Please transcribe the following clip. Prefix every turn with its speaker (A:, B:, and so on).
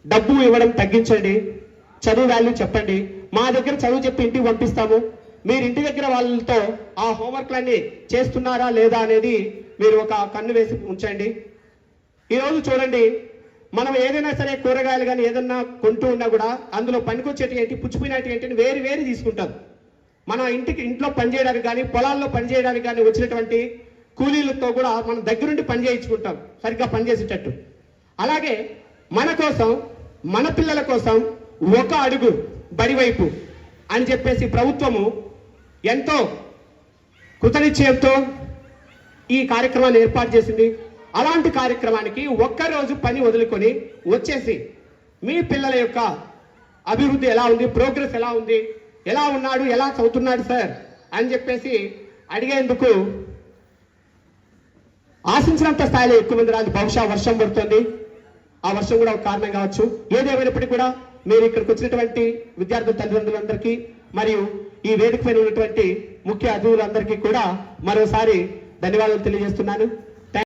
A: డబ్బు ఇవ్వడం తగ్గించండి, చదువు వాల్యూ చెప్పండి. మా దగ్గర చదువు చెప్పి ఇంటికి పంపిస్తాము, మీరు ఇంటి దగ్గర వాళ్ళతో ఆ హోంవర్క్లన్నీ చేస్తున్నారా లేదా అనేది మీరు ఒక కన్ను వేసి ఉంచండి. ఈరోజు చూడండి, మనం ఏదైనా సరే కూరగాయలు కానీ ఏదన్నా కొంటూ ఉన్నా కూడా అందులో పనికొచ్చేటి ఏంటి, పుచ్చిపోయినట్టు ఏంటి వేరు తీసుకుంటారు. మన ఇంట్లో పనిచేయడానికి కానీ పొలాల్లో పనిచేయడానికి కానీ వచ్చినటువంటి కూలీలతో కూడా మనం దగ్గరుండి పని చేయించుకుంటాం సరిగ్గా పనిచేసేటట్టు. అలాగే మన కోసం, మన పిల్లల కోసం ఒక అడుగు బడివైపు అని చెప్పేసి ప్రభుత్వము ఎంతో కృతనిశ్చయంతో ఈ కార్యక్రమాన్ని ఏర్పాటు చేసింది. అలాంటి కార్యక్రమానికి ఒక్కరోజు పని వదులుకొని వచ్చేసి మీ పిల్లల యొక్క అభివృద్ధి ఎలా ఉంది, ప్రోగ్రెస్ ఎలా ఉంది, ఎలా ఉన్నాడు, ఎలా చదువుతున్నాడు సార్ అని చెప్పేసి అడిగేందుకు ఆశించినంత స్థాయిలో ఎక్కువ మంది రాదు. బహుశా వర్షం పడుతుంది, ఆ వర్షం కూడా ఒక కారణం కావచ్చు. ఏదేమైనప్పటికీ కూడా మీరు ఇక్కడికి వచ్చినటువంటి విద్యార్థుల తల్లిదండ్రులందరికీ మరియు ఈ వేదిక పైన ఉన్నటువంటి ముఖ్య అతిథులందరికీ కూడా మరోసారి ధన్యవాదాలు తెలియజేస్తున్నాను.